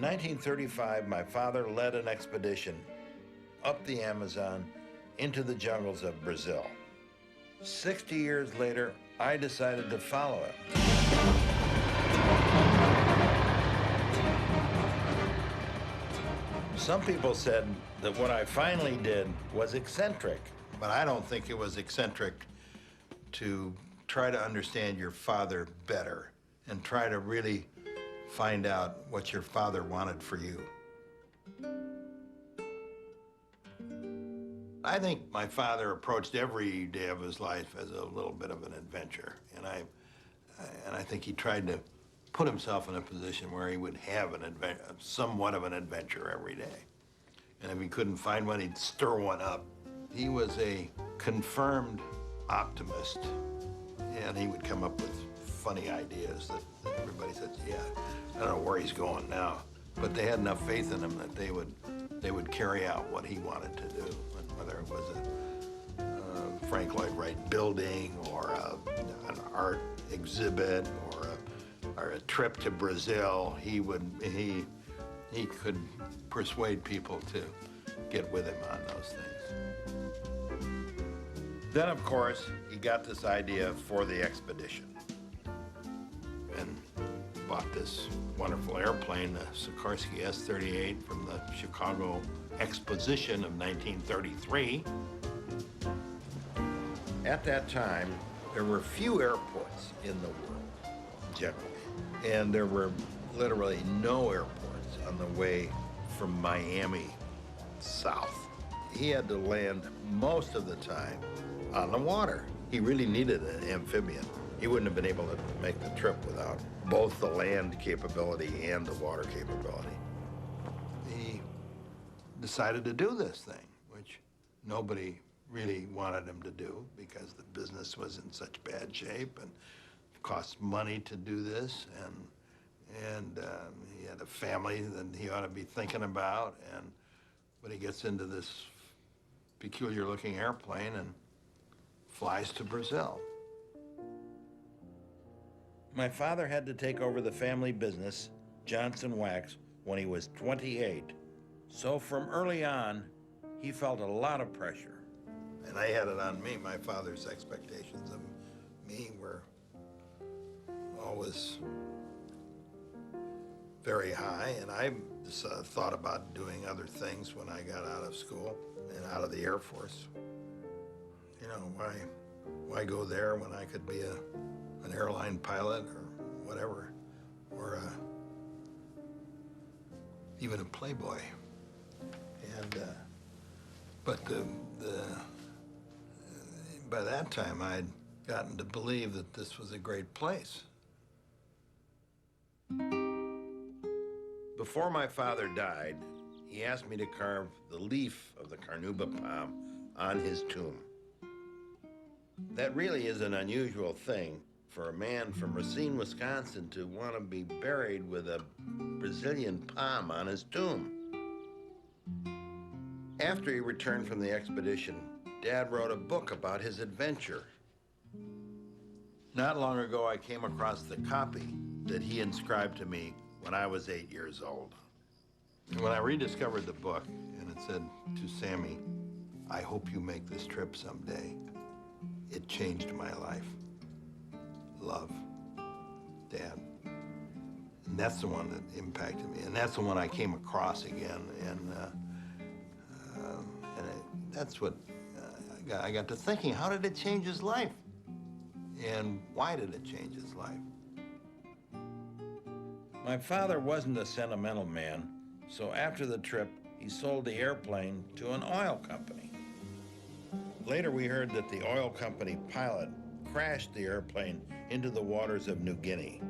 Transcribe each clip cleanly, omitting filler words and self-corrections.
In 1935, my father led an expedition up the Amazon into the jungles of Brazil. 60 years later, I decided to follow him. Some people said that what I finally did was eccentric, but I don't think it was eccentric to try to understand your father better and try to really find out what your father wanted for you. I think my father approached every day of his life as a little bit of an adventure, and I think he tried to put himself in a position where he would have somewhat of an adventure every day. And if he couldn't find one, he'd stir one up. He was a confirmed optimist, and he would come up with funny ideas that everybody said, yeah, I don't know where he's going now. But they had enough faith in him that they would carry out what he wanted to do, whether it was a Frank Lloyd Wright building or an art exhibit or a trip to Brazil. He could persuade people to get with him on those things. Then, of course, he got this idea for the expedition and bought this wonderful airplane, the Sikorsky S-38 from the Chicago Exposition of 1933. At that time, there were few airports in the world, generally, and there were literally no airports on the way from Miami south. He had to land most of the time on the water. He really needed an amphibian. He wouldn't have been able to make the trip without both the land capability and the water capability. He decided to do this thing, which nobody really wanted him to do because the business was in such bad shape and it cost money to do this, and he had a family that he ought to be thinking about, but he gets into this peculiar-looking airplane and flies to Brazil. My father had to take over the family business, Johnson Wax, when he was 28. So from early on, he felt a lot of pressure. And I had it on me. My father's expectations of me were always very high, and I just thought about doing other things when I got out of school and out of the Air Force. You know, why go there when I could be an airline pilot or whatever, or even a playboy. But by that time, I'd gotten to believe that this was a great place. Before my father died, he asked me to carve the leaf of the carnauba palm on his tomb. That really is an unusual thing for a man from Racine, Wisconsin to want to be buried with a Brazilian palm on his tomb. After he returned from the expedition, Dad wrote a book about his adventure. Not long ago, I came across the copy that he inscribed to me when I was 8 years old. And when I rediscovered the book, and it said to Sammy, "I hope you make this trip someday," it changed my life. Love, Dad. And that's the one that impacted me, and that's the one I came across again, that's what I got to thinking, how did it change his life? And why did it change his life? My father wasn't a sentimental man, so after the trip, he sold the airplane to an oil company. Later, we heard that the oil company pilot crashed the airplane into the waters of New Guinea.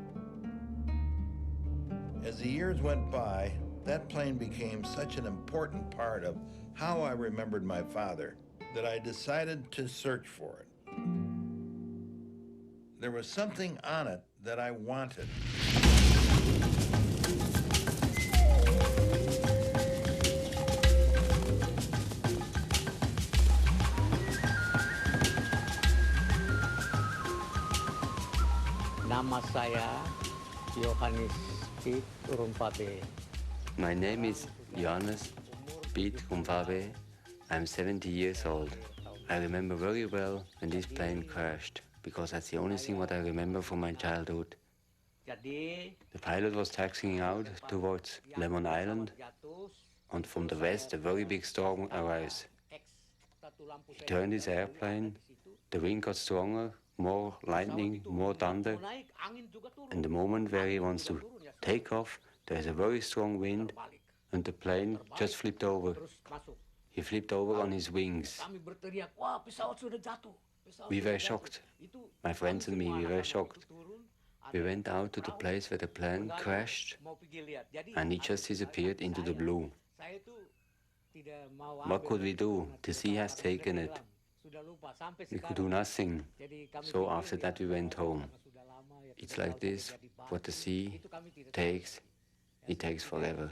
As the years went by, that plane became such an important part of how I remembered my father that I decided to search for it. There was something on it that I wanted. Nama saya Yohanes P. Urumpabe. My name is Johannes Piet Kumfabe. I'm 70 years old. I remember very well when this plane crashed, because that's the only thing what I remember from my childhood. The pilot was taxiing out towards Lemon Island, and from the west a very big storm arose. He turned his airplane, the wind got stronger, more lightning, more thunder, and the moment where he wants to take off, there's a very strong wind, and the plane just flipped over. He flipped over on his wings. We were shocked. My friends and me, we were shocked. We went out to the place where the plane crashed, and it just disappeared into the blue. What could we do? The sea has taken it. We could do nothing. So after that we went home. It's like this, what the sea takes, it takes forever.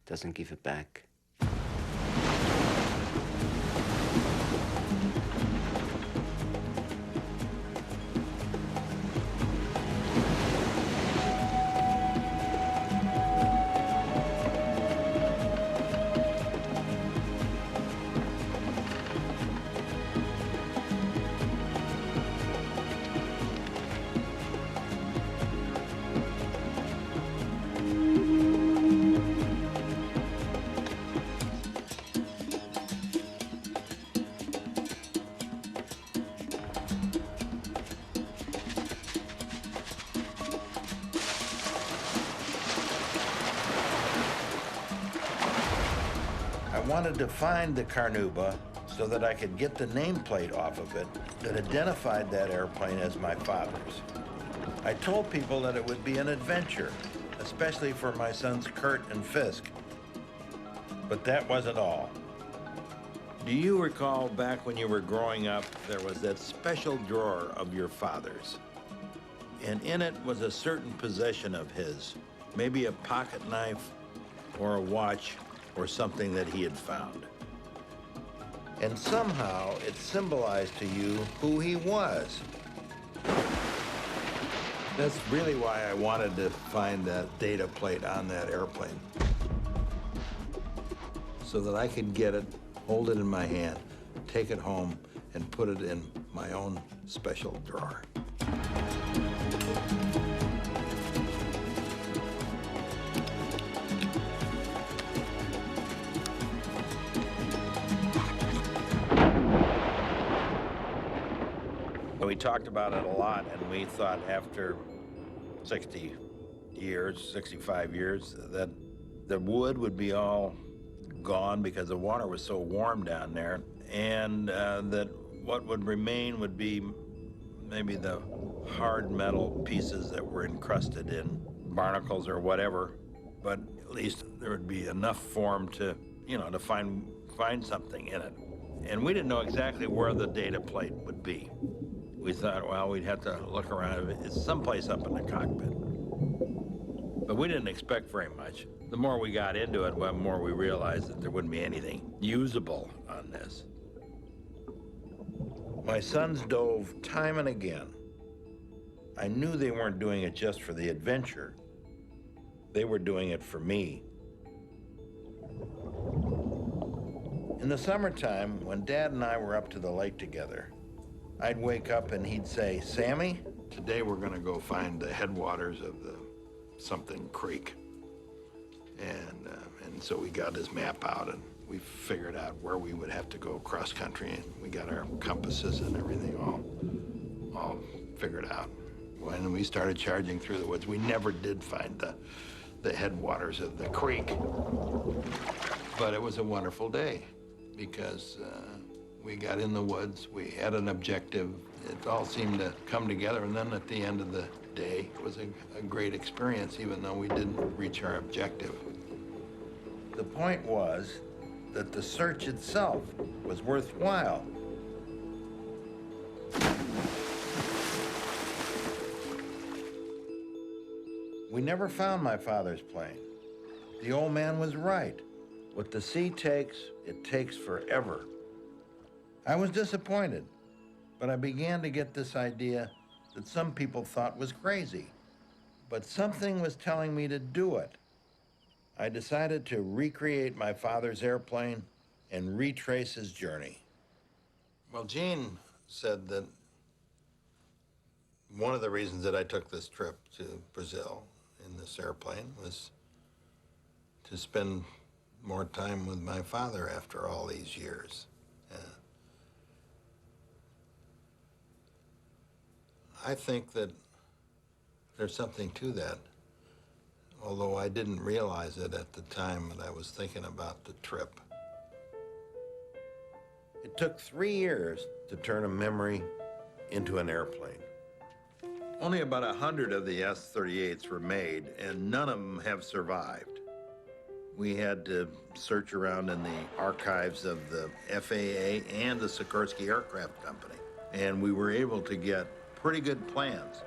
Doesn't give it back. I wanted to find the Carnaúba so that I could get the nameplate off of it that identified that airplane as my father's. I told people that it would be an adventure, especially for my sons Kurt and Fisk. But that wasn't all. Do you recall back when you were growing up, there was that special drawer of your father's? And in it was a certain possession of his, maybe a pocket knife or a watch or something that he had found. And somehow it symbolized to you who he was. That's really why I wanted to find that data plate on that airplane, so that I could get it, hold it in my hand, take it home, and put it in my own special drawer. We talked about it a lot, and we thought after 60 years, 65 years, that the wood would be all gone because the water was so warm down there, and that what would remain would be maybe the hard metal pieces that were encrusted in barnacles or whatever, but at least there would be enough form to, to find something in it. And we didn't know exactly where the data plate would be. We thought, well, we'd have to look around. It's someplace up in the cockpit. But we didn't expect very much. The more we got into it, the more we realized that there wouldn't be anything usable on this. My sons dove time and again. I knew they weren't doing it just for the adventure. They were doing it for me. In the summertime, when Dad and I were up to the lake together, I'd wake up and he'd say, "Sammy, today we're gonna go find the headwaters of the something creek." And so we got his map out and we figured out where we would have to go cross country, and we got our compasses and everything all figured out. When we started charging through the woods, we never did find the headwaters of the creek. But it was a wonderful day because we got in the woods, we had an objective, it all seemed to come together, and then at the end of the day, it was a great experience, even though we didn't reach our objective. The point was that the search itself was worthwhile. We never found my father's plane. The old man was right. What the sea takes, it takes forever. I was disappointed, but I began to get this idea that some people thought was crazy. But something was telling me to do it. I decided to recreate my father's airplane and retrace his journey. Well, Gene said that one of the reasons that I took this trip to Brazil in this airplane was to spend more time with my father after all these years. I think that there's something to that, although I didn't realize it at the time that I was thinking about the trip. It took 3 years to turn a memory into an airplane. Only about 100 of the S-38s were made, and none of them have survived. We had to search around in the archives of the FAA and the Sikorsky Aircraft Company, and we were able to get pretty good plans.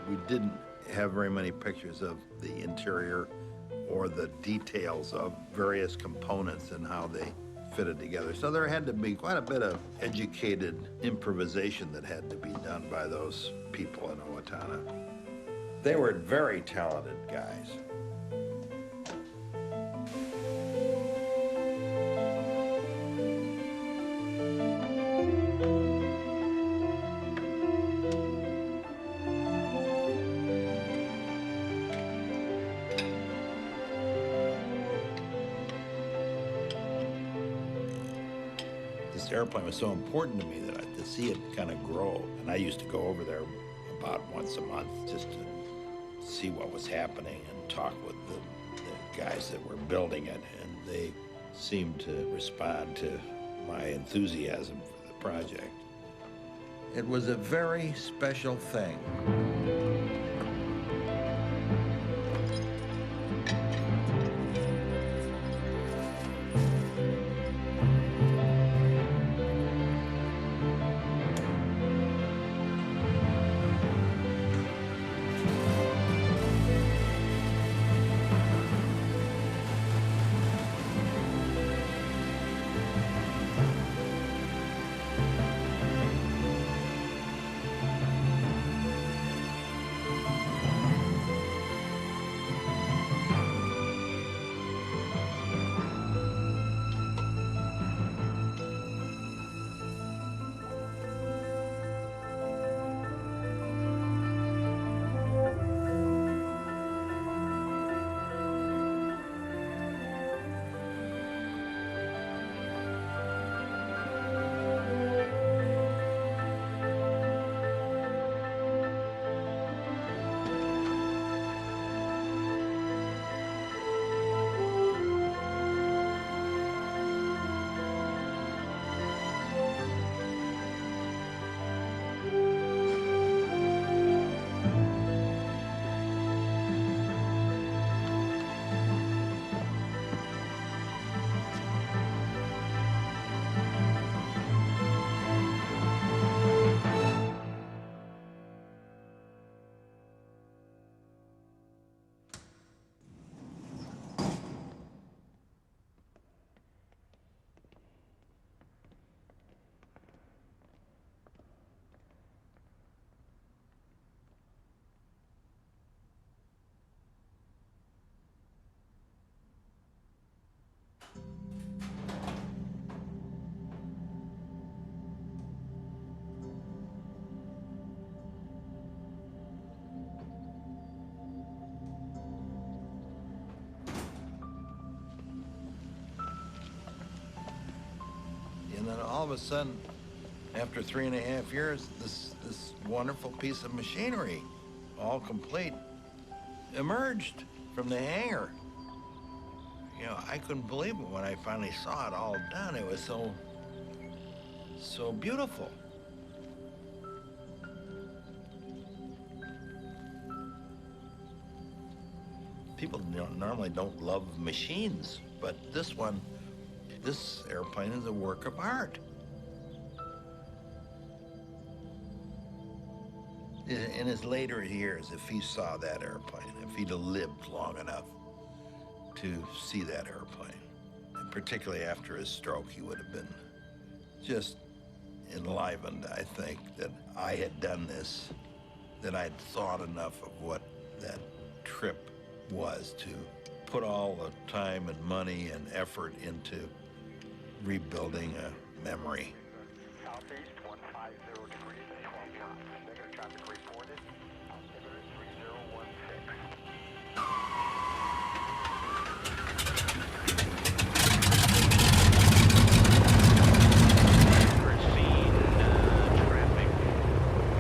We didn't have very many pictures of the interior or the details of various components and how they fitted together. So there had to be quite a bit of educated improvisation that had to be done by those people in Owatonna. They were very talented guys. This airplane was so important to me that to see it kind of grow. And I used to go over there about once a month just to see what was happening and talk with the guys that were building it. And they seemed to respond to my enthusiasm for the project. It was a very special thing. And then all of a sudden, after 3.5 years, this wonderful piece of machinery, all complete, emerged from the hangar. You know, I couldn't believe it when I finally saw it all done. It was so so beautiful. People normally don't love machines, but this airplane is a work of art. In his later years, if he saw that airplane, if he'd have lived long enough to see that airplane, and particularly after his stroke, he would have been just enlivened, I think, that I had done this, that I'd thought enough of what that trip was to put all the time and money and effort into rebuilding a memory. Southeast 150 degrees and 12 knots. Negative traffic reported. Altimeter 3016. Traffic.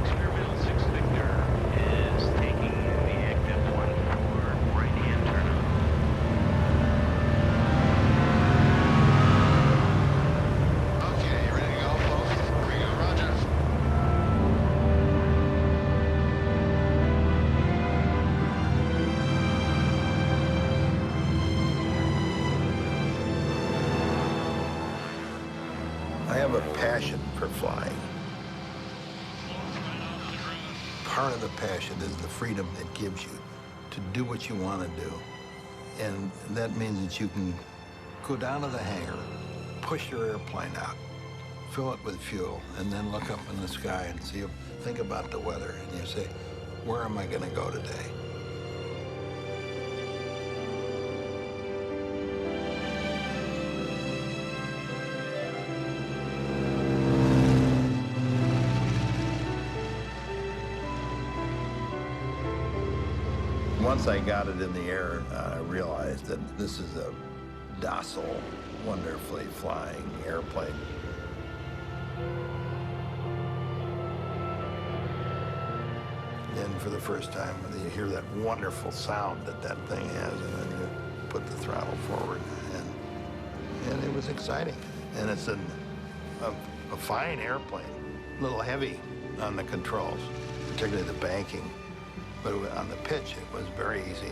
Experimental 6 Victor is taking the active 14 right-hand turn. Okay, you ready to go, folks? Here we go, Roger. I have a passion for flying. Part of the passion is the freedom it gives you to do what you want to do. And that means that you can go down to the hangar, push your airplane out, fill it with fuel, and then look up in the sky and think about the weather, and you say, where am I going to go today? Once I got it in the air, I realized that this is a docile, wonderfully flying airplane. And for the first time, you hear that wonderful sound that that thing has, and then you put the throttle forward, and it was exciting. And it's a fine airplane, a little heavy on the controls, particularly the banking. But on the pitch, it was very easy.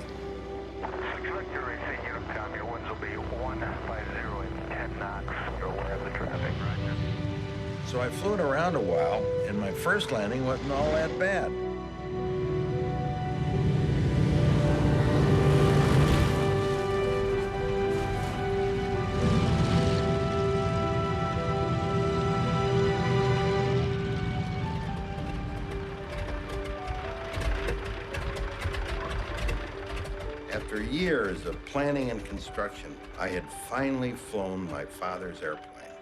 Sector racing unit, Tom, your winds will be 150 and 10 knots. You're aware of the traffic, right? So I flew it around a while, and my first landing wasn't all that bad. After years of planning and construction, I had finally flown my father's airplane.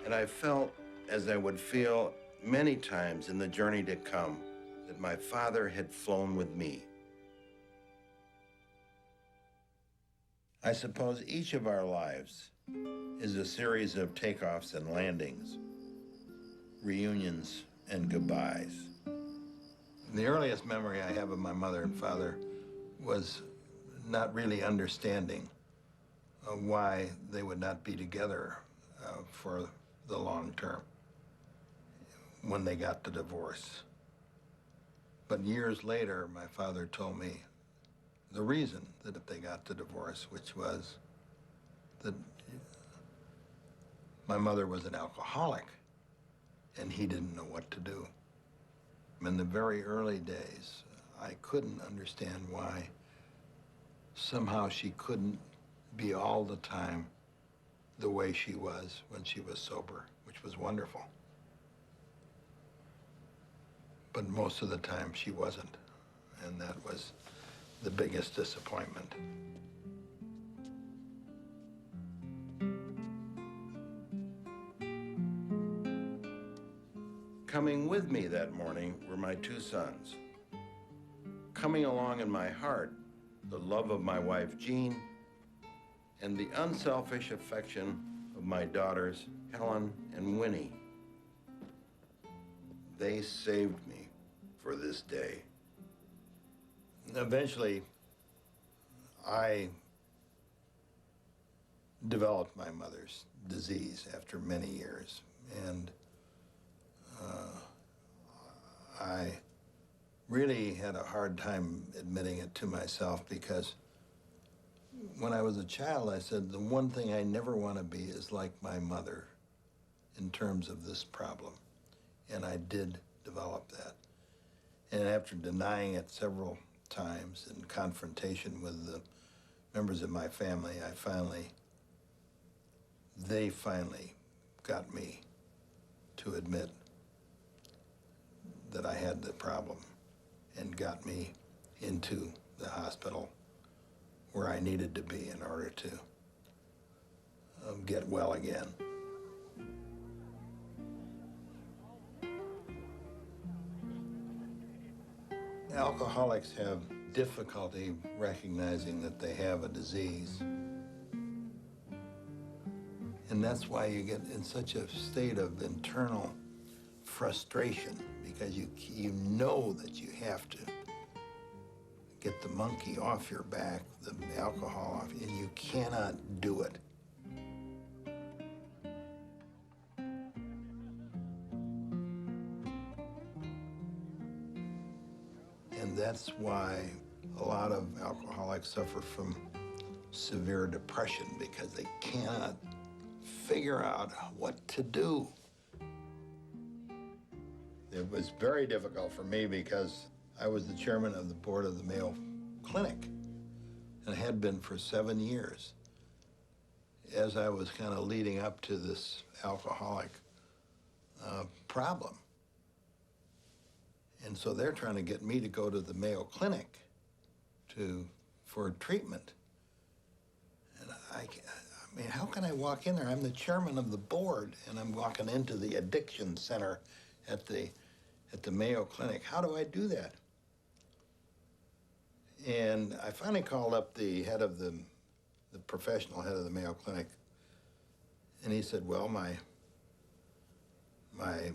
And I felt, as I would feel many times in the journey to come, that my father had flown with me. I suppose each of our lives is a series of takeoffs and landings, reunions and goodbyes. The earliest memory I have of my mother and father was not really understanding why they would not be together for the long term when they got the divorce. But years later, my father told me the reason that they got the divorce, which was that my mother was an alcoholic and he didn't know what to do. In the very early days, I couldn't understand why somehow she couldn't be all the time the way she was when she was sober, which was wonderful. But most of the time she wasn't, and that was the biggest disappointment. Coming with me that morning were my two sons. Coming along in my heart, the love of my wife, Jean, and the unselfish affection of my daughters, Helen and Winnie. They saved me for this day. Eventually, I developed my mother's disease after many years, and I really had a hard time admitting it to myself because when I was a child, I said, the one thing I never want to be is like my mother in terms of this problem. And I did develop that. And after denying it several times in confrontation with the members of my family, they finally got me to admit that I had the problem and got me into the hospital where I needed to be in order to get well again. Alcoholics have difficulty recognizing that they have a disease. And that's why you get in such a state of internal frustration, because you know that you have to get the monkey off your back, the alcohol off, and you cannot do it. And that's why a lot of alcoholics suffer from severe depression, because they cannot figure out what to do. It was very difficult for me because I was the chairman of the board of the Mayo Clinic and had been for 7 years as I was kind of leading up to this alcoholic problem. And so they're trying to get me to go to the Mayo Clinic for treatment. And I mean, how can I walk in there? I'm the chairman of the board, and I'm walking into the addiction center at the Mayo Clinic. How do I do that? And I finally called up the head of the professional head of the Mayo Clinic, and he said, well, my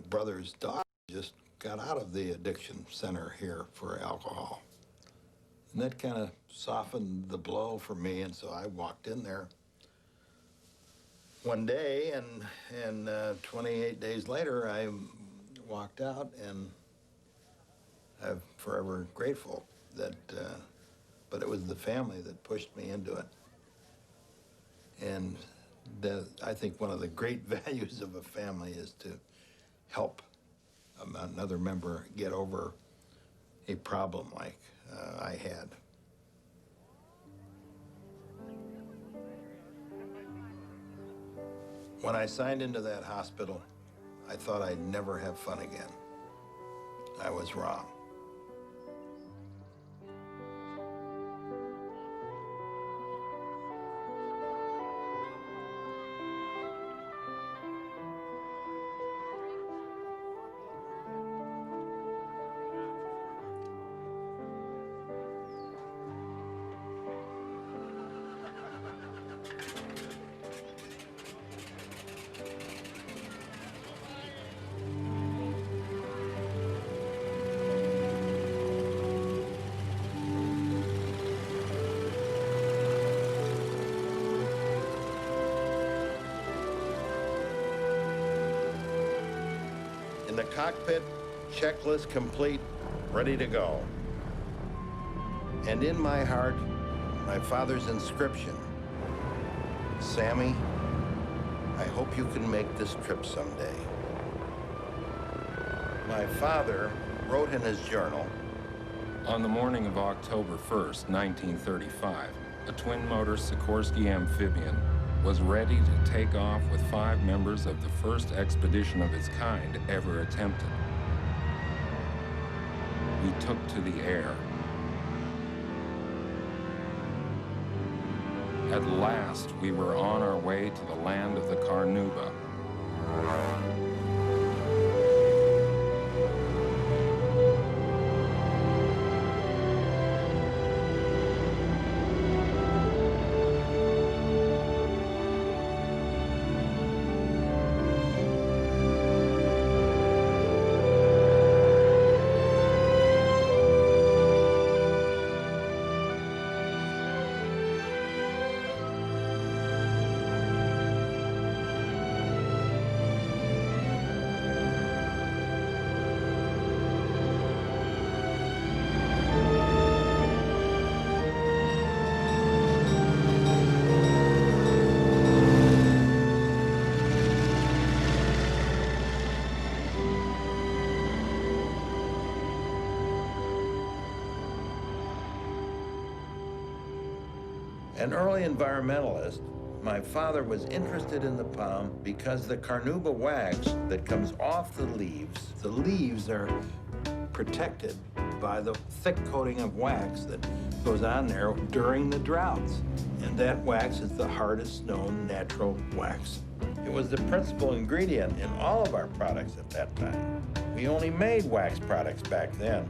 brother's daughter just got out of the addiction center here for alcohol. And that kind of softened the blow for me, and so I walked in there one day, and 28 days later, I walked out, and I'm forever grateful that, but it was the family that pushed me into it. And I think one of the great values of a family is to help another member get over a problem like I had. When I signed into that hospital, I thought I'd never have fun again. I was wrong. In the cockpit, checklist complete, ready to go. And in my heart, my father's inscription, Sammy, I hope you can make this trip someday. My father wrote in his journal, on the morning of October 1st, 1935, a twin-motor Sikorsky amphibian was ready to take off with 5 members of the first expedition of its kind ever attempted. We took to the air. At last, we were on our way to the land of the Carnaúba. An early environmentalist, my father was interested in the palm because the carnauba wax that comes off the leaves are protected by the thick coating of wax that goes on there during the droughts. And that wax is the hardest known natural wax. It was the principal ingredient in all of our products at that time. We only made wax products back then.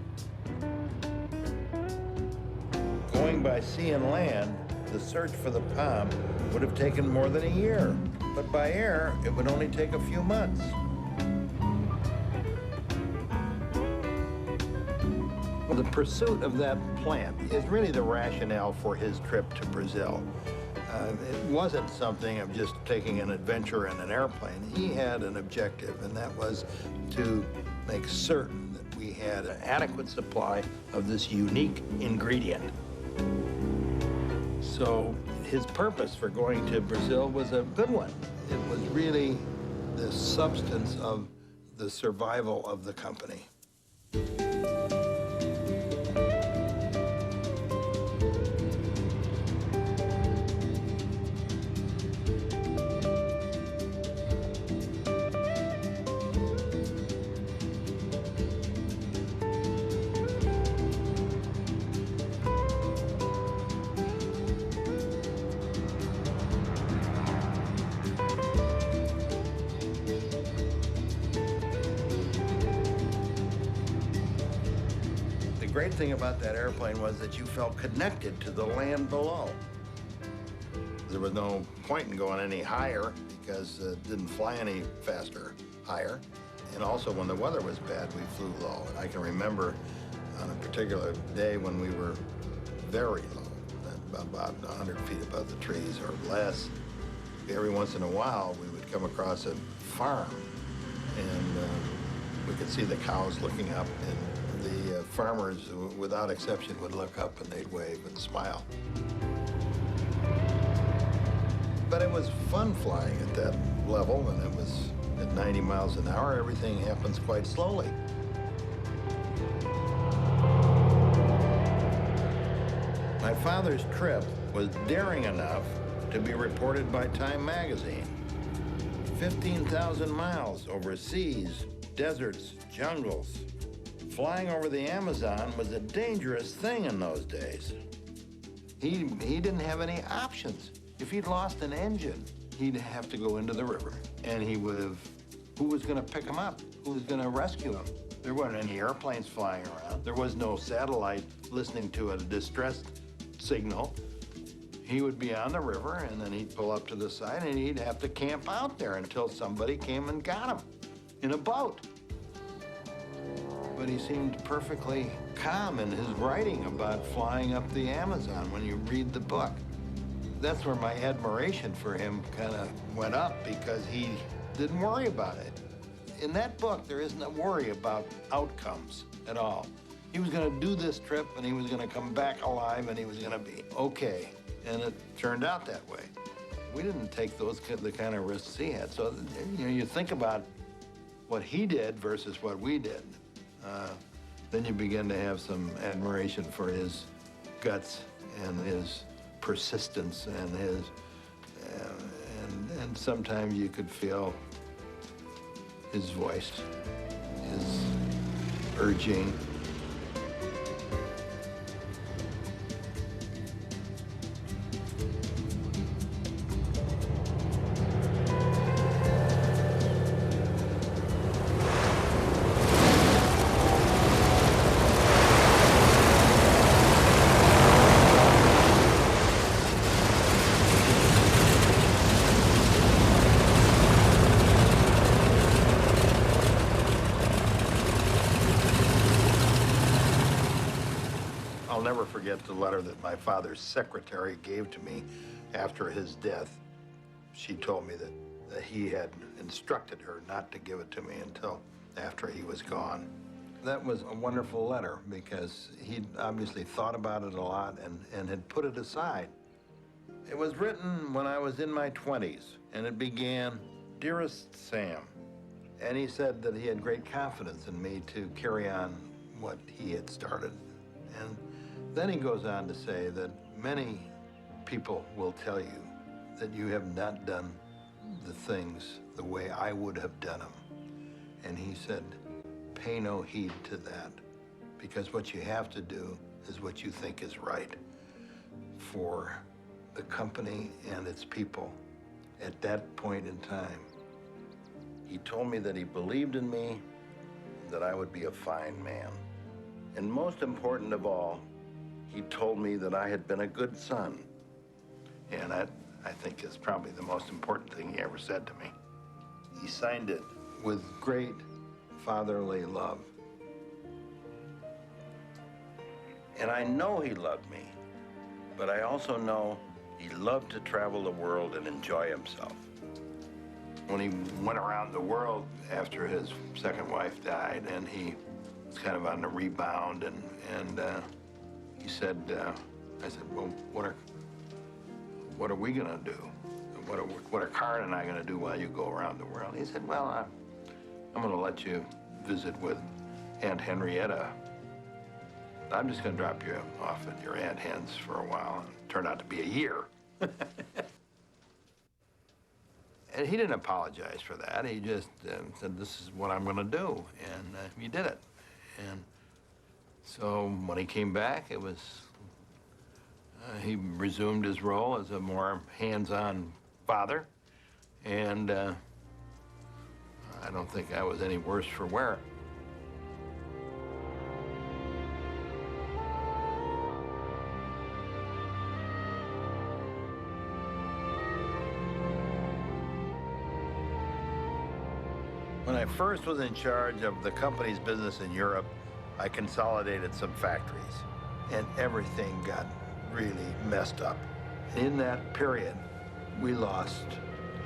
Going by sea and land, the search for the palm would have taken more than a year, but by air, it would only take a few months. Well, the pursuit of that plant is really the rationale for his trip to Brazil. It wasn't something of just taking an adventure in an airplane. He had an objective, and that was to make certain that we had an adequate supply of this unique ingredient. So his purpose for going to Brazil was a good one. It was really the substance of the survival of the company. The great thing about that airplane was that you felt connected to the land below. There was no point in going any higher because it didn't fly any faster higher. And also when the weather was bad, we flew low. And I can remember on a particular day when we were very low, about 100 feet above the trees or less. Every once in a while, we would come across a farm and we could see the cows looking up, and the farmers, without exception, would look up and they'd wave and smile. But it was fun flying at that level, and it was at 90 miles an hour. Everything happens quite slowly. My father's trip was daring enough to be reported by Time magazine. 15,000 miles over seas, deserts, jungles. Flying over the Amazon was a dangerous thing in those days. He didn't have any options. If he'd lost an engine, he'd have to go into the river. And he would have, who was gonna pick him up? Who was gonna rescue him? There weren't any airplanes flying around. There was no satellite listening to a distress signal. He would be on the river, and then he'd pull up to the side, and he'd have to camp out there until somebody came and got him in a boat. But he seemed perfectly calm in his writing about flying up the Amazon when you read the book. That's where my admiration for him kind of went up, because he didn't worry about it. In that book, there isn't a worry about outcomes at all. He was gonna do this trip, and he was gonna come back alive, and he was gonna be okay. And it turned out that way. We didn't take the kind of risks he had. So, you know, you think about what he did versus what we did. Then you begin to have some admiration for his guts and his persistence and his, and sometimes you could feel his voice, his urging. I'll never forget the letter that my father's secretary gave to me after his death. She told me that he had instructed her not to give it to me until after he was gone. That was a wonderful letter because he'd obviously thought about it a lot and had put it aside. It was written when I was in my 20s, and it began, "Dearest Sam." And he said that he had great confidence in me to carry on what he had started. And then he goes on to say that many people will tell you that you have not done the things the way I would have done them. And he said, pay no heed to that, because what you have to do is what you think is right for the company and its people at that point in time. He told me that he believed in me, that I would be a fine man. And most important of all, he told me that I had been a good son. And that, I think, is probably the most important thing he ever said to me. He signed it with great fatherly love. And I know he loved me, but I also know he loved to travel the world and enjoy himself. When he went around the world after his second wife died, and he was kind of on the rebound, and he said, I said, well, what are we gonna do? What are Karen and I gonna do while you go around the world? He said, well, I'm gonna let you visit with Aunt Henrietta. I'm just gonna drop you off at your Aunt Hen's for a while. It turned out to be a year. And he didn't apologize for that. He just said, this is what I'm gonna do, and he did it. And so when he came back, it was, he resumed his role as a more hands-on father, and I don't think I was any worse for wear. When I first was in charge of the company's business in Europe, I consolidated some factories, and everything got really messed up. In that period, we lost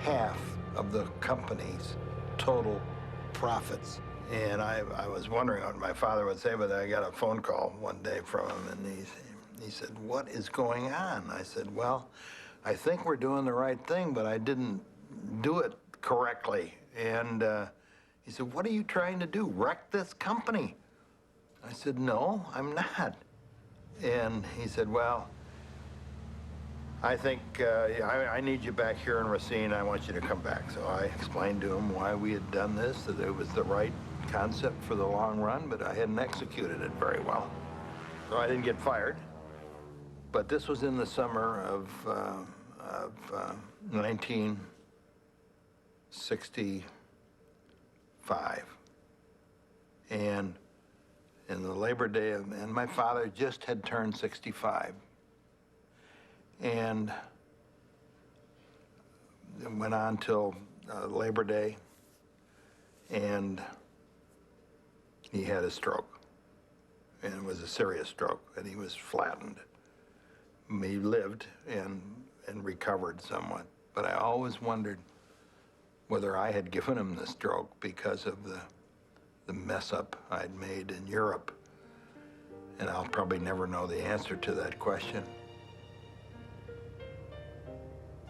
half of the company's total profits. And I was wondering what my father would say, but I got a phone call one day from him, and he said, what is going on? I said, well, I think we're doing the right thing, but I didn't do it correctly. And he said, what are you trying to do, wreck this company? I said, no, I'm not. And he said, well, I think I need you back here in Racine. I want you to come back. So I explained to him why we had done this, that it was the right concept for the long run, but I hadn't executed it very well. So I didn't get fired. But this was in the summer of 1965. And in the Labor Day, and my father just had turned 65. And it went on till Labor Day, and he had a stroke. And it was a serious stroke, and he was flattened. He lived and recovered somewhat, but I always wondered whether I had given him the stroke because of the mess up I'd made in Europe. And I'll probably never know the answer to that question.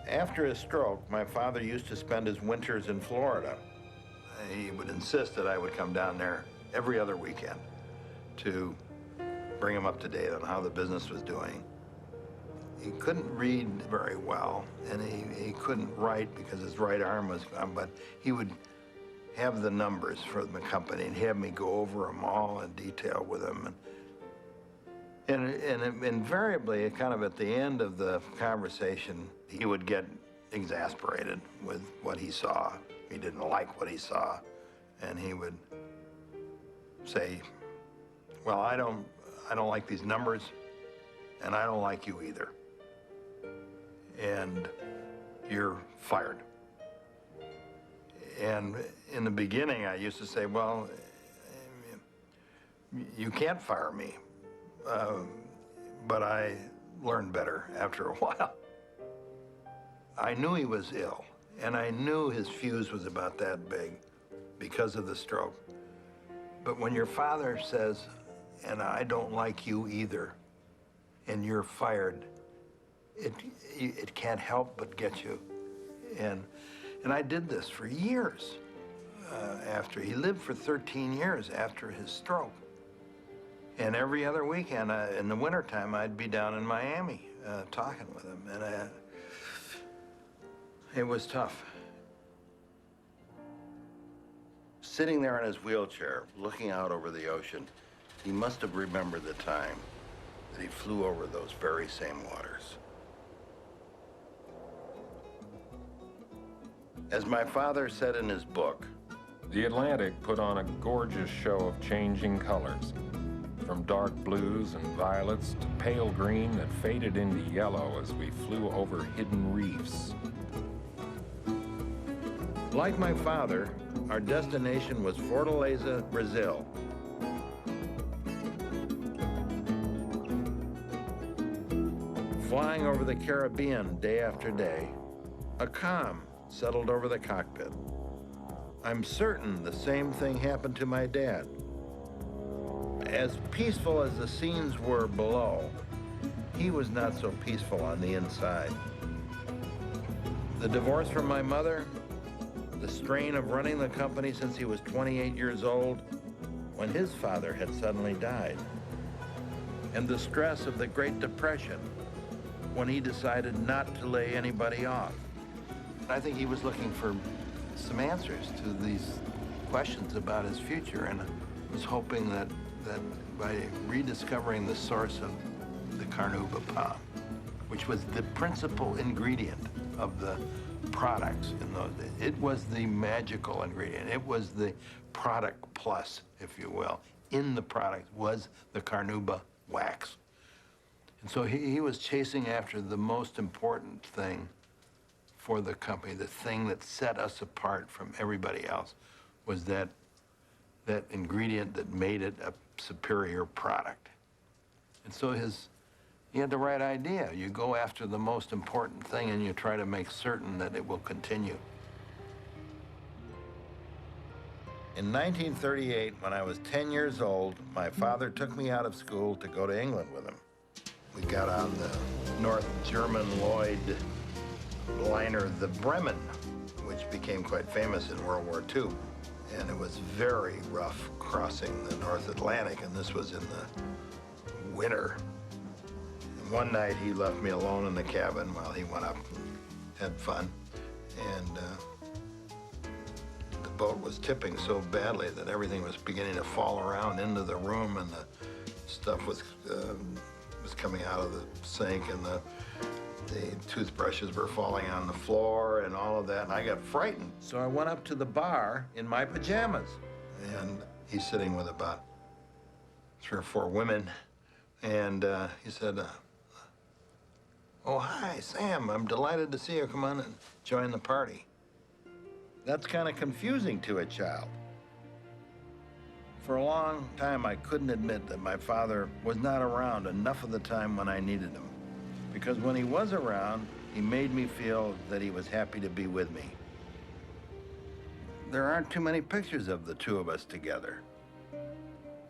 After his stroke, my father used to spend his winters in Florida. He would insist that I would come down there every other weekend to bring him up to date on how the business was doing. He couldn't read very well, and he couldn't write because his right arm was gone, but he would have the numbers for the company and have me go over them all in detail with him. And invariably, kind of at the end of the conversation, he would get exasperated with what he saw. He didn't like what he saw, and he would say, well, I don't like these numbers, and I don't like you either. And you're fired. And in the beginning, I used to say, well, you can't fire me. But I learned better after a while. I knew he was ill, and I knew his fuse was about that big because of the stroke. But when your father says, and I don't like you either, and you're fired, it can't help but get you. And I did this for years after. He lived for 13 years after his stroke. And every other weekend, in the wintertime, I'd be down in Miami talking with him. And it was tough. Sitting there in his wheelchair, looking out over the ocean, he must have remembered the time that he flew over those very same waters. As my father said in his book, The Atlantic put on a gorgeous show of changing colors, from dark blues and violets to pale green that faded into yellow as we flew over hidden reefs. like my father, our destination was Fortaleza, Brazil. Flying over the Caribbean day after day, a calm settled over the cockpit. I'm certain the same thing happened to my dad. As peaceful as the scenes were below, he was not so peaceful on the inside. The divorce from my mother, the strain of running the company since he was 28 years old, when his father had suddenly died, and the stress of the Great Depression, when he decided not to lay anybody off. I think he was looking for some answers to these questions about his future, and was hoping that by rediscovering the source of the Carnaúba palm, which was the principal ingredient of the products in those days. It was the magical ingredient. It was the product plus, if you will. In the product was the Carnaúba wax. And so he was chasing after the most important thing for the company, the thing that set us apart from everybody else, was that ingredient that made it a superior product. And so he had the right idea. You go after the most important thing and you try to make certain that it will continue. In 1938, when I was 10 years old, my father took me out of school to go to England with him. We got on the North German Lloyd liner, the Bremen, which became quite famous in World War II. And it was very rough crossing the North Atlantic, and this was in the winter. And one night he left me alone in the cabin while he went up and had fun. And the boat was tipping so badly that everything was beginning to fall around into the room, and the stuff was coming out of the sink, and the toothbrushes were falling on the floor and all of that, and I got frightened. So I went up to the bar in my pajamas, and he's sitting with about 3 or 4 women, and he said, "Oh, hi, Sam, I'm delighted to see you. Come on and join the party." That's kind of confusing to a child. For a long time, I couldn't admit that my father was not around enough of the time when I needed him. Because when he was around, he made me feel that he was happy to be with me. There aren't too many pictures of the two of us together.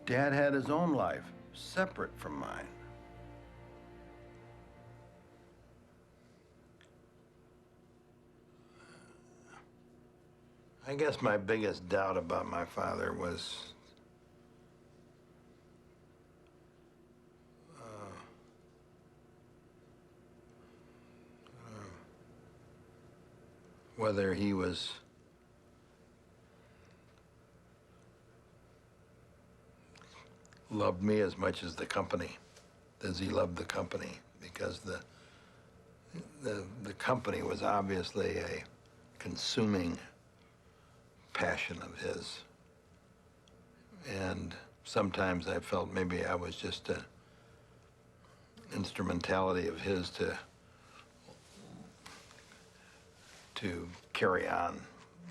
Dad had his own life, separate from mine. I guess my biggest doubt about my father was whether he loved me as much as the company, as he loved the company, because the company was obviously a consuming passion of his. And sometimes I felt maybe I was just an instrumentality of his to carry on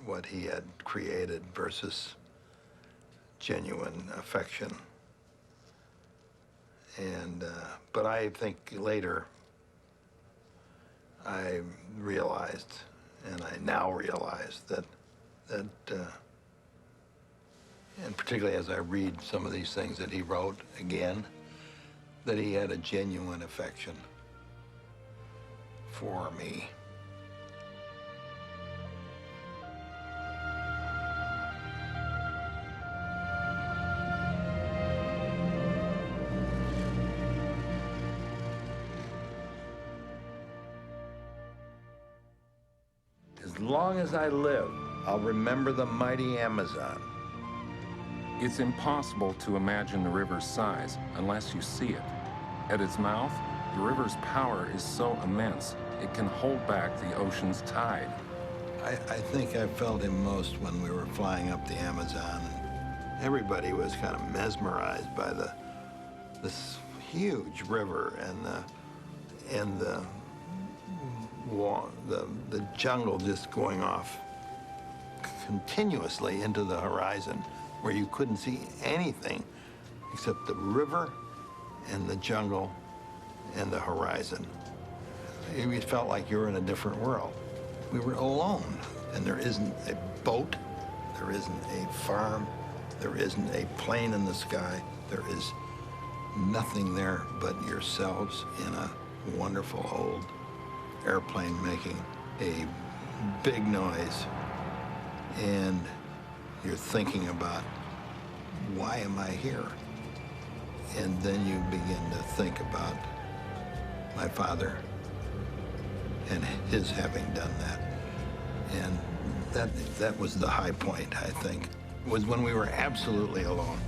what he had created versus genuine affection. And, but I think later I realized, and I now realize that, and particularly as I read some of these things that he wrote again, that he had a genuine affection for me. long as I live, I'll remember the mighty Amazon. It's impossible to imagine the river's size unless you see it. At its mouth, the river's power is so immense, it can hold back the ocean's tide. I think I felt him most when we were flying up the Amazon. Everybody was kind of mesmerized by this huge river and the jungle just going off continuously into the horizon, where you couldn't see anything except the river and the jungle and the horizon. You felt like you were in a different world. We were alone, and there isn't a boat, there isn't a farm, there isn't a plane in the sky. There is nothing there but yourselves in a wonderful old airplane making a big noise. And you're thinking about, why am I here? And then you begin to think about my father and his having done that. And that was the high point, I think, was when we were absolutely alone.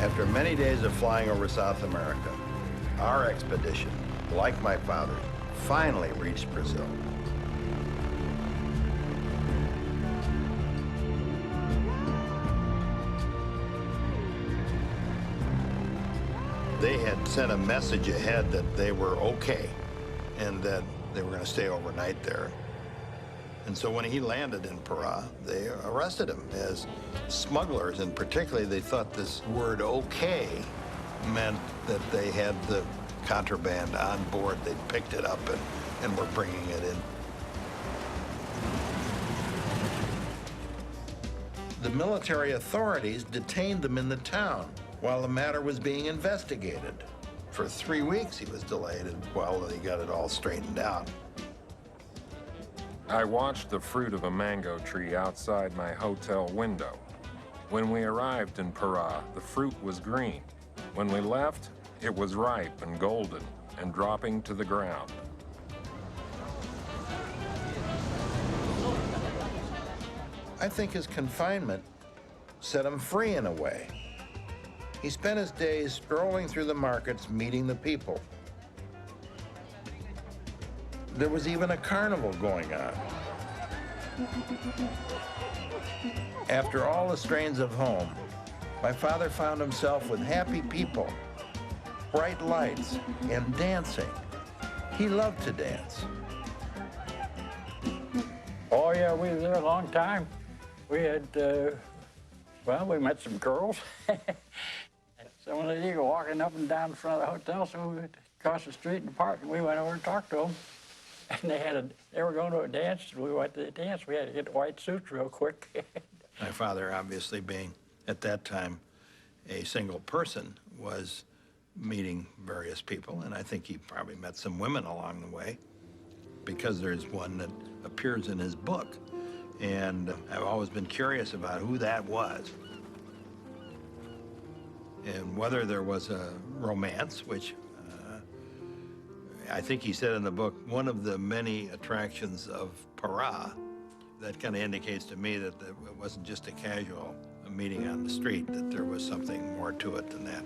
After many days of flying over South America, our expedition, like my father's, finally reached Brazil. They had sent a message ahead that they were okay and that they were going to stay overnight there. And so when he landed in Pará, they arrested him as smugglers, and particularly they thought this word okay meant that they had the contraband on board. They'd picked it up and were bringing it in. The military authorities detained them in the town while the matter was being investigated. For 3 weeks he was delayed while they got it all straightened out. I watched the fruit of a mango tree outside my hotel window. When we arrived in Pará, the fruit was green. When we left, it was ripe and golden and dropping to the ground. I think his confinement set him free in a way. He spent his days strolling through the markets, meeting the people. There was even a carnival going on. After all the strains of home, my father found himself with happy people, bright lights, and dancing. He loved to dance. Oh, yeah, we was there a long time. We had, well, we met some girls. Some of the niggas walking up and down in front of the hotel, so we went across the street in the park, and we went over and talked to them. And they were going to a dance, and we went to the dance. We had to get the white suits real quick. My father, obviously being, at that time, a single person, was meeting various people, and I think he probably met some women along the way, because there's one that appears in his book. And I've always been curious about who that was, and whether there was a romance, which I think he said in the book, one of the many attractions of Pará. That kind of indicates to me that it wasn't just a casual meeting on the street, that there was something more to it than that.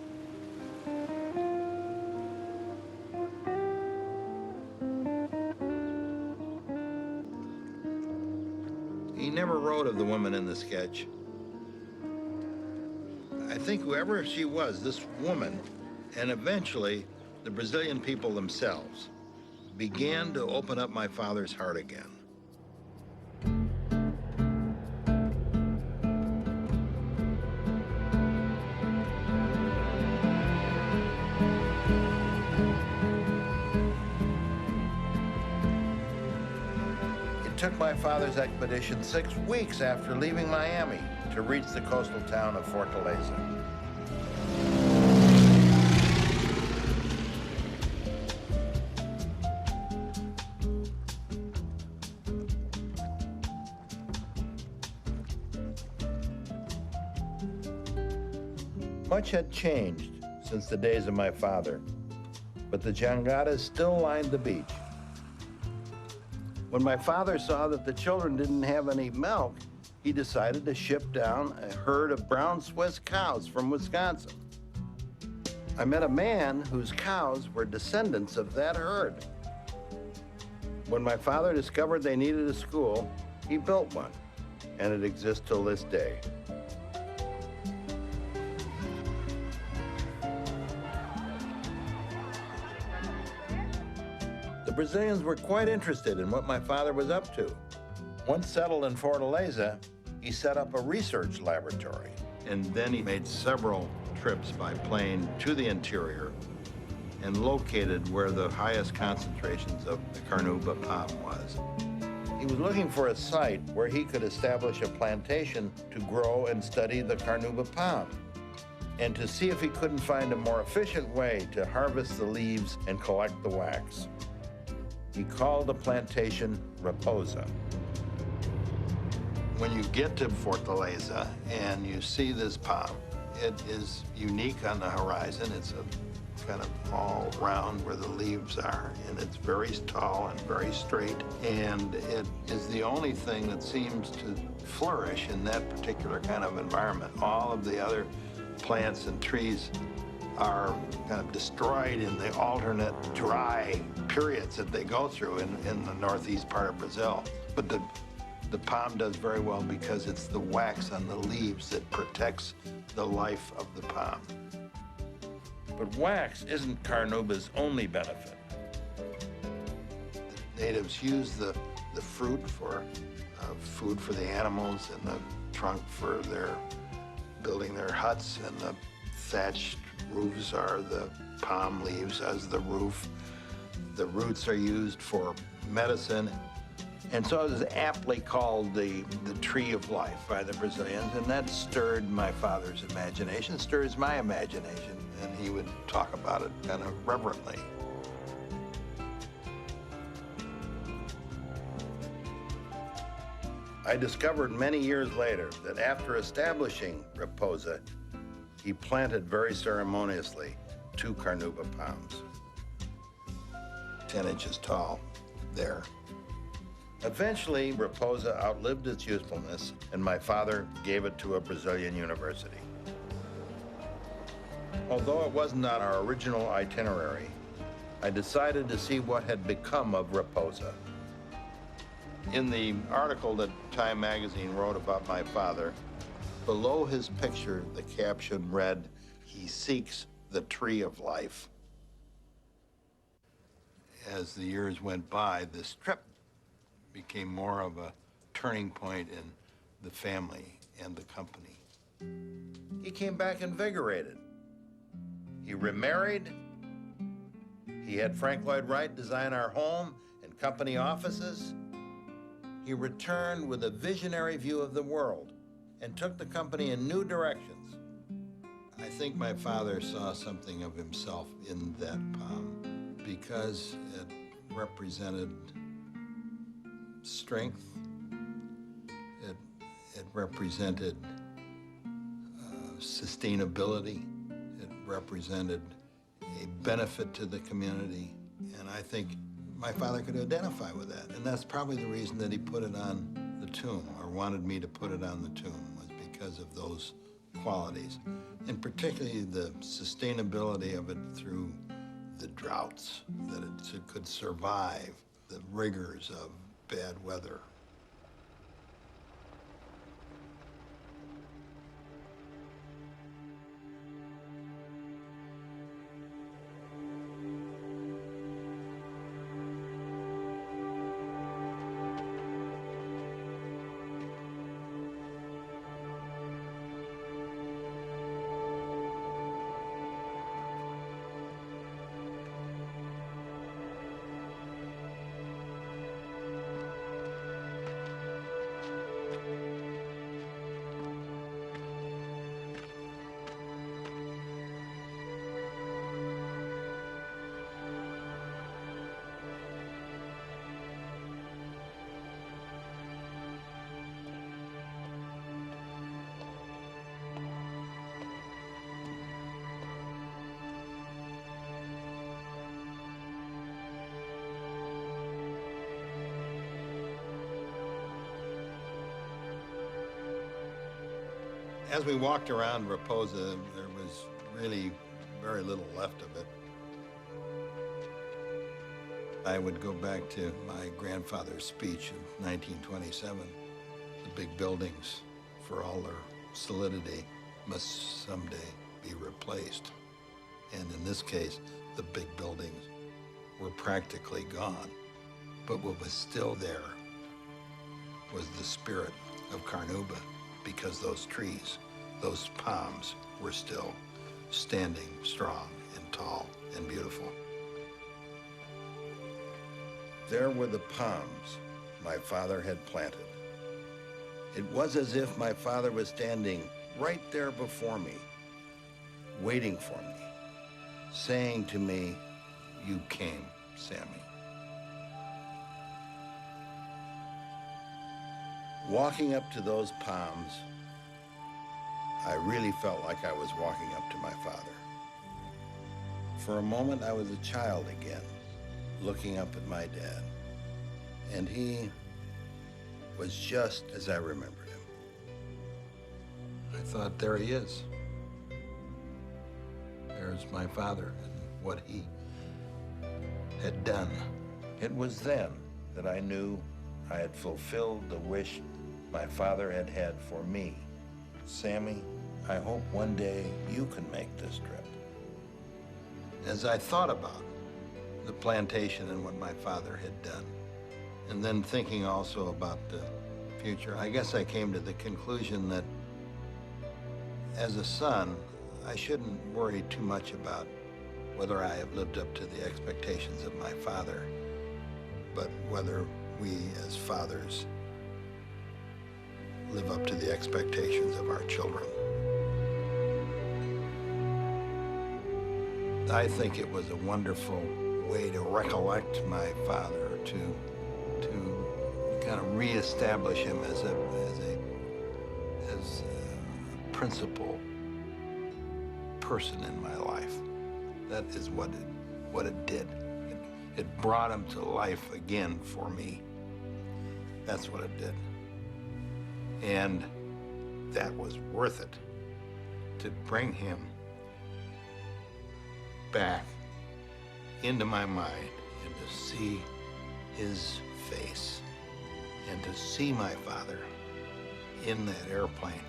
He never wrote of the woman in the sketch. I think whoever she was, this woman, and eventually the Brazilian people themselves, began to open up my father's heart again. took my father's expedition 6 weeks after leaving Miami to reach the coastal town of Fortaleza. Much had changed since the days of my father, but the jangadas still lined the beach. When my father saw that the children didn't have any milk, he decided to ship down a herd of brown Swiss cows from Wisconsin. I met a man whose cows were descendants of that herd. When my father discovered they needed a school, he built one, and it exists till this day. The Brazilians were quite interested in what my father was up to. Once settled in Fortaleza, he set up a research laboratory. And then he made several trips by plane to the interior and located where the highest concentrations of the Carnaúba palm was. He was looking for a site where he could establish a plantation to grow and study the Carnaúba palm, and to see if he couldn't find a more efficient way to harvest the leaves and collect the wax. He called the plantation Raposa. When you get to Fortaleza and you see this palm, it is unique on the horizon. It's a kind of all round where the leaves are, and it's very tall and very straight. And it is the only thing that seems to flourish in that particular kind of environment. All of the other plants and trees are kind of destroyed in the alternate dry periods that they go through in the northeast part of Brazil. But the palm does very well because it's the wax on the leaves that protects the life of the palm. But wax isn't Carnaúba's only benefit. The natives use the fruit for food for the animals, and the trunk for building their huts, and the thatched roofs are the palm leaves as the roof. The roots are used for medicine. And so it is aptly called the tree of life by the Brazilians, and that stirred my father's imagination, stirs my imagination, and he would talk about it kind of reverently. I discovered many years later that after establishing Raposa, he planted very ceremoniously 2 Carnaúba palms, 10 inches tall there. Eventually, Raposa outlived its usefulness, and my father gave it to a Brazilian university. Although it wasn't on our original itinerary, I decided to see what had become of Raposa. In the article that Time magazine wrote about my father, below his picture, the caption read, "He seeks the tree of life." As the years went by, this trip became more of a turning point in the family and the company. He came back invigorated. He remarried. He had Frank Lloyd Wright design our home and company offices. He returned with a visionary view of the world and took the company in new directions. I think my father saw something of himself in that palm because it represented strength. It represented sustainability. It represented a benefit to the community. And I think my father could identify with that. And that's probably the reason that he put it on the tomb, or wanted me to put it on the tomb, was because of those qualities. And particularly the sustainability of it through the droughts, that it could survive the rigors of bad weather. As we walked around Raposa, there was really very little left of it. I would go back to my grandfather's speech in 1927. The big buildings, for all their solidity, must someday be replaced. And in this case, the big buildings were practically gone. But what was still there was the spirit of Carnaúba, because those trees, those palms, were still standing strong and tall and beautiful. There were the palms my father had planted. It was as if my father was standing right there before me, waiting for me, saying to me, "You came, Sammy." Walking up to those palms, I really felt like I was walking up to my father. For a moment, I was a child again, looking up at my dad. And he was just as I remembered him. I thought, there he is. There's my father and what he had done. It was then that I knew I had fulfilled the wish my father had had for me. Sammy, I hope one day you can make this trip. As I thought about the plantation and what my father had done, and then thinking also about the future, I guess I came to the conclusion that as a son, I shouldn't worry too much about whether I have lived up to the expectations of my father, but whether we as fathers live up to the expectations of our children. I think it was a wonderful way to recollect my father, to kind of reestablish him as a principal person in my life. That is what it did. It brought him to life again for me. That's what it did. And that was worth it, to bring him back into my mind and to see his face and to see my father in that airplane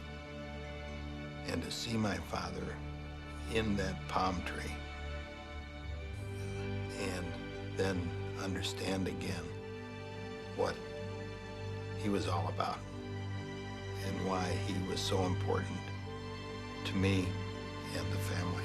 and to see my father in that palm tree and then understand again what he was all about and why he was so important to me and the family.